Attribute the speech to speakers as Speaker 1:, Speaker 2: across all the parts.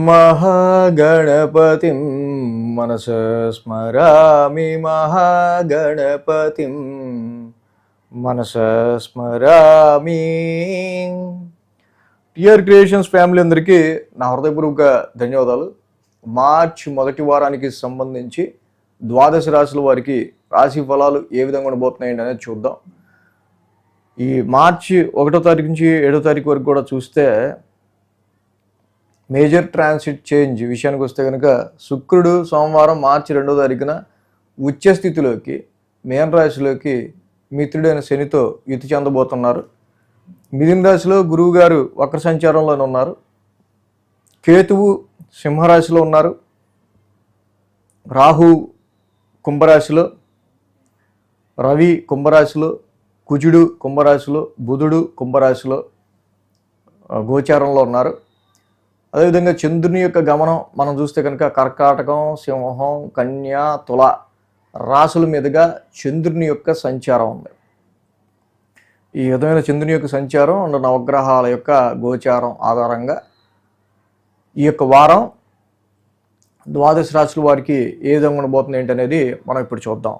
Speaker 1: మహాగణపతిం మనసా స్మరామి మహాగణపతిం మనసా స్మరామి. TR creations family అందరికీ నా హృదయపూర్వక ధన్యవాదాలు. మార్చి మొదటి వారానికి సంబంధించి ద్వాదశ రాశుల వారికి రాశి ఫలాలు ఏ విధంగా ఉండబోతున్నాయండి అనేది చూద్దాం. ఈ మార్చి 1వ తారీఖు నుంచి 7వ తారీఖు వరకు కూడా చూస్తే మేజర్ ట్రాన్సిట్ చేంజ్ విషయానికి వస్తే కనుక శుక్రుడు సోమవారం మార్చి 2వ తారీఖున ఉచ్చ స్థితిలోకి మేన రాశిలోకి మిత్రుడైన శనితో యుతి చెందబోతున్నారు. మిథున రాశిలో గురువు గారు వక్ర సంచారంలోనే ఉన్నారు. కేతువు సింహరాశిలో ఉన్నారు. రాహు కుంభరాశిలో, రవి కుంభరాశిలో, కుజుడు కుంభరాశిలో, బుధుడు కుంభరాశిలో గోచారంలో ఉన్నారు. అదేవిధంగా చంద్రుని యొక్క గమనం మనం చూస్తే కనుక కర్కాటకం, సింహం, కన్య, తుల రాశుల మీదుగా చంద్రుని యొక్క సంచారం ఉంది. ఈ విధమైన చంద్రుని యొక్క సంచారం అండ్ నవగ్రహాల యొక్క గోచారం ఆధారంగా ఈ యొక్క వారం ద్వాదశ రాశుల వారికి ఏ విధంగా ఉండబోతుంది ఏంటనేది మనం ఇప్పుడు చూద్దాం.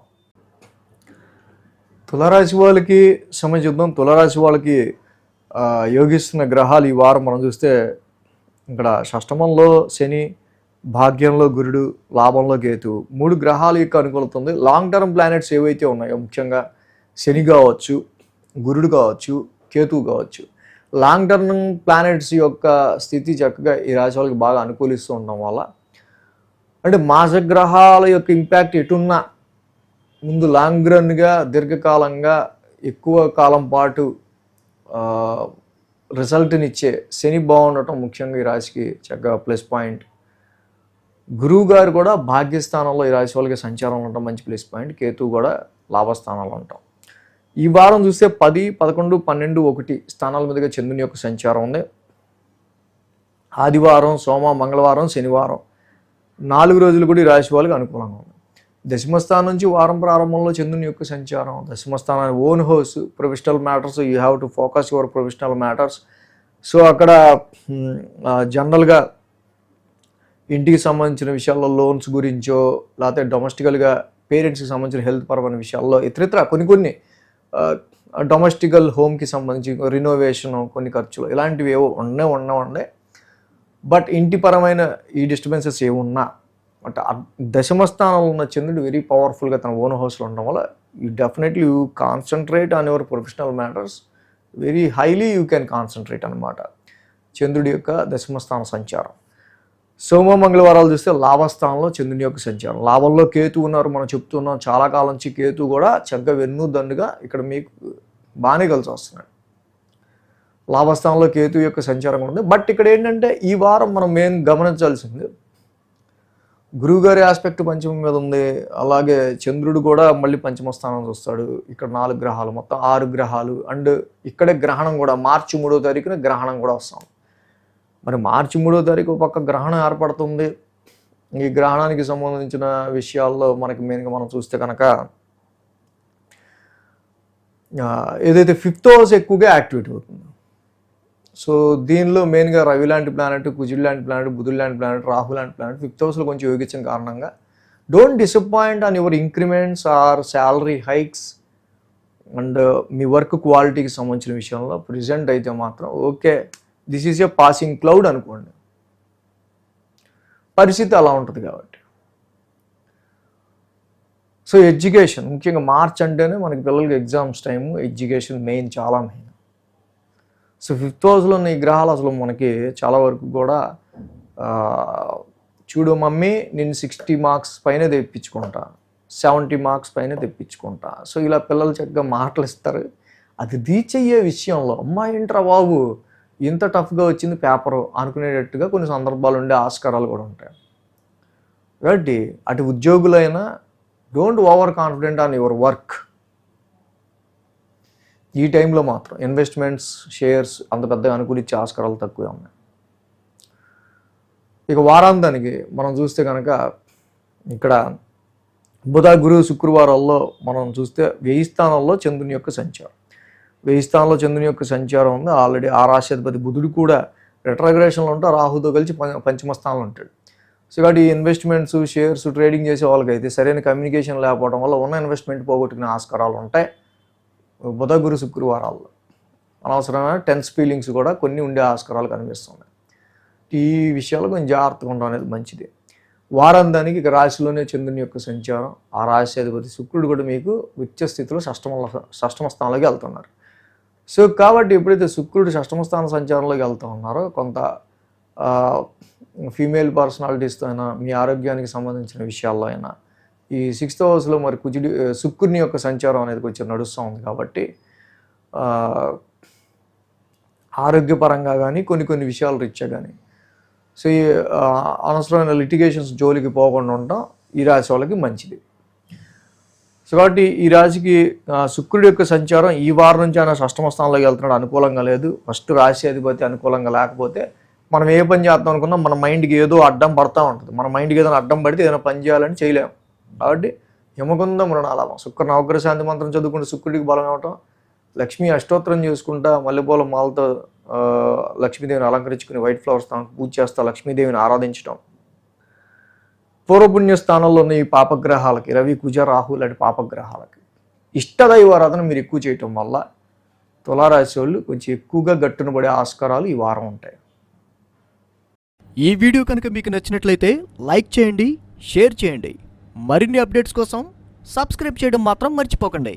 Speaker 1: తులారాశి వాళ్ళకి సంబంధించుద్దాం. తులారాశి వాళ్ళకి యోగిస్తున్న గ్రహాలు ఈ వారం మనం చూస్తే ఇక్కడ షష్టమంలో శని, భాగ్యంలో గురుడు, లాభంలో కేతు, 3 గ్రహాల యొక్క అనుకూలత ఉంది. లాంగ్ టర్మ్ ప్లానెట్స్ ఏవైతే ఉన్నాయో ముఖ్యంగా శని కావచ్చు, గురుడు కావచ్చు, కేతువు కావచ్చు, లాంగ్ టర్మ్ ప్లానెట్స్ యొక్క స్థితి చక్కగా ఈ రాశి వాళ్ళకి బాగా అనుకూలిస్తూ ఉండడం వల్ల అంటే మాసగ్రహాల యొక్క ఇంపాక్ట్ ఎటున్నా ముందు లాంగ్ రన్గా దీర్ఘకాలంగా ఎక్కువ కాలం పాటు రిజల్ట్ని ఇచ్చే శని బాగుండటం ముఖ్యంగా ఈ రాశికి చక్కగా ప్లస్ పాయింట్. గురువు గారు కూడా భాగ్యస్థానంలో ఈ రాశి వాళ్ళకి సంచారం ఉండటం మంచి ప్లస్ పాయింట్. కేతువు కూడా లాభస్థానంలో ఉంటాం. ఈ వారం చూస్తే 10, 11, 12, 1 స్థానాల మీదుగా చంద్రుని యొక్క సంచారం ఉంది. ఆదివారం, సోమ, మంగళవారం, శనివారం 4 రోజులు కూడా ఈ రాశి వాళ్ళకి అనుకూలంగా ఉంది. దశమస్థానం నుంచి వారం ప్రారంభంలో చంద్రుని యొక్క సంచారం. దశమస్థానాన్ని own house, professional matters, you have to focus your professional matters. So అక్కడ జనరల్గా ఇంటికి సంబంధించిన విషయాల్లో లోన్స్ గురించో లేకపోతే డొమెస్టికల్గా పేరెంట్స్కి సంబంధించిన హెల్త్ పరమైన విషయాల్లో ఇతరితర కొన్ని డొమెస్టికల్ హోమ్కి సంబంధించి రినోవేషన్, కొన్ని ఖర్చులు ఇలాంటివి ఏవో ఉండే బట్ ఇంటిపరమైన ఈ డిస్టర్బెన్సెస్ ఏమున్నా అంటే దశమస్థానంలో ఉన్న చంద్రుడు వెరీ పవర్ఫుల్గా తన ఓన్ హౌస్లో ఉండడం వల్ల you definitely you concentrate on your professional matters very highly you can concentrate అనమాట చంద్రుడి యొక్క దశమస్థాన సంచారం. సోమ, మంగళవారాలు చూస్తే లాభస్థానంలో చంద్రుని యొక్క సంచారం. లాభంలో కేతు ఉన్నారు. మనం చెప్తున్నాం చాలా కాలం నుంచి కేతు కూడా చక్కగా వెన్నుదండుగా ఇక్కడ మీకు బాగానే కలిసి వస్తున్నాడు. లాభస్థానంలో కేతు యొక్క సంచారం ఉంది. బట్ ఇక్కడ ఏంటంటే ఈ వారం మనం మెయిన్ గమనించాల్సింది గురువుగారి ఆస్పెక్ట్ పంచమం మీద ఉంది. అలాగే చంద్రుడు కూడా మళ్ళీ పంచమ స్థానం చూస్తాడు. ఇక్కడ 4 గ్రహాలు, మొత్తం 6 గ్రహాలు. అండ్ ఇక్కడే గ్రహణం కూడా మార్చి 3వ తారీఖున గ్రహణం కూడా వస్తాం. మరి మార్చి 3వ తారీఖు ఒక పక్క గ్రహణం ఏర్పడుతుంది. ఈ గ్రహణానికి సంబంధించిన విషయాల్లో మనకి మెయిన్గా మనం చూస్తే కనుక ఏదైతే 5th హౌస్ ఎక్కువగా యాక్టివేట్ అవుతుంది. సో దీనిలో మెయిన్గా రవి లాంటి ప్లానెట్, కుజుడు లాంటి ప్లానెట్, బుధుడు లాంటి ప్లానెట్, రాహు లాంటి ప్లానెట్ 5th హౌస్లో కొంచెం యోగించిన కారణంగా don't disappoint on your increments are salary hikes and me work క్వాలిటీకి సంబంధించిన విషయంలో ప్రెజెంట్ అయితే మాత్రం okay this is a passing cloud అనుకోండి. పరిస్థితి అలా ఉంటుంది కాబట్టి. సో ఎడ్యుకేషన్ ముఖ్యంగా మార్చ్ అంటేనే మనకి పిల్లలకి ఎగ్జామ్స్ టైము, ఎడ్యుకేషన్ మెయిన్, చాలా మెయిన్. సో 5th హౌస్లో ఉన్న ఈ గ్రహాలు అసలు మనకి చాలా వరకు కూడా చూడు మమ్మీ నేను 60 మార్క్స్ పైన తెప్పించుకుంటా, 70 మార్క్స్ పైన తెప్పించుకుంటా. సో ఇలా పిల్లలు చక్కగా మాటలు ఇస్తారు. అది రీచ్ అయ్యే విషయంలో అమ్మా ఏంట్రా బాబు ఇంత టఫ్గా వచ్చింది పేపరు అనుకునేటట్టుగా కొన్ని సందర్భాలు ఉండే ఆస్కారాలు కూడా ఉంటాయి. కాబట్టి అటు ఉద్యోగులైనా don't over confident on your work. ఈ టైంలో మాత్రం ఇన్వెస్ట్మెంట్స్, షేర్స్ అంత పెద్దగా అనుకూలించే ఆస్కారాలు తక్కువే ఉన్నాయి. ఇక వారాంతానికి మనం చూస్తే కనుక ఇక్కడ బుధ, గురు, శుక్రవారాల్లో మనం చూస్తే 1000 స్థానాల్లో చంద్రుని యొక్క సంచారం. 1000 స్థానంలో చంద్రుని యొక్క సంచారం ఉంది. ఆల్రెడీ ఆ రాశ్యాధిపతి బుధుడు కూడా రెట్రోగ్రేషన్లో ఉంటా రాహుతో కలిసి పంచమ స్థానంలో ఉంటాడు. సో కాబట్టి ఈ ఇన్వెస్ట్మెంట్స్, షేర్స్, ట్రేడింగ్ చేసే వాళ్ళకైతే సరైన కమ్యూనికేషన్ లేకపోవడం వల్ల ఉన్న ఇన్వెస్ట్మెంట్ పోగొట్టుకునే ఆస్కారాలు ఉంటాయి బుధ, గురు, శుక్రవారాల్లో. అనవసరమైన టెన్స్ ఫీలింగ్స్ కూడా కొన్ని ఉండే ఆస్కారాలు కనిపిస్తున్నాయి. ఈ విషయాలు కొంచెం జాగ్రత్తగా ఉండడం అనేది మంచిది. వారాంతానికి ఇక రాశిలోనే చంద్రుని యొక్క సంచారం, ఆ రాశి అధిపతి శుక్రుడు కూడా మీకు ఉచ్చ స్థితిలో షష్టమ స్థానంలోకి వెళ్తున్నారు. సో కాబట్టి ఎప్పుడైతే శుక్రుడు షష్టమ స్థాన సంచారంలోకి వెళ్తూ ఉన్నారో కొంత ఫీమేల్ పర్సనాలిటీస్తో అయినా, మీ ఆరోగ్యానికి సంబంధించిన విషయాల్లో అయినా, ఈ 6th హౌస్లో మరి శుక్రుని యొక్క సంచారం అనేది కొంచెం నడుస్తూ ఉంది కాబట్టి ఆరోగ్యపరంగా కానీ కొన్ని విషయాలు రీత్యా కానీ సో ఈ అనవసరమైన లిటిగేషన్స్ జోలికి పోకుండా ఉండటం ఈ రాశి వాళ్ళకి మంచిది. సో కాబట్టి ఈ రాశికి శుక్రుడి యొక్క సంచారం ఈ వారం నుంచి ఆయన షష్టమ స్థానంలోకి వెళ్తున్నాడు, అనుకూలంగా లేదు. ఫస్ట్ రాశి అధిపతి అనుకూలంగా లేకపోతే మనం ఏ పని చేద్దాం అనుకున్నా మన మైండ్కి ఏదో అడ్డం పడతా ఉంటుంది. మన మైండ్కి ఏదైనా అడ్డం పడితే ఏదైనా పని చేయాలని చేయలేము. కాబట్టి యమకుందం మృణాలాభం, శుక్ర నవగ్రహ శాంతి మంత్రం చదువుకుంటే శుక్రుడికి బలం ఇవ్వటం, లక్ష్మీ అష్టోత్తరం చేసుకుంటా మల్లెపూల మాలతో లక్ష్మీదేవిని అలంకరించుకుని వైట్ ఫ్లవర్స్ పూజ చేస్తా లక్ష్మీదేవిని ఆరాధించడం, పూర్వపుణ్య స్థానంలో ఉన్న ఈ పాపగ్రహాలకి రవి, కుజ, రాహు లాంటి పాపగ్రహాలకి ఇష్టదైవారాధన మీరు ఎక్కువ చేయటం వల్ల తులారాశి వాళ్ళు కొంచెం ఎక్కువగా గట్టున పడే ఆస్కారాలు ఈ వారం ఉంటాయి.
Speaker 2: ఈ వీడియో కనుక మీకు నచ్చినట్లయితే లైక్ చేయండి, షేర్ చేయండి. మరిన్ని అప్డేట్స్ కోసం సబ్స్క్రైబ్ చేయడం మాత్రం మర్చిపోకండి.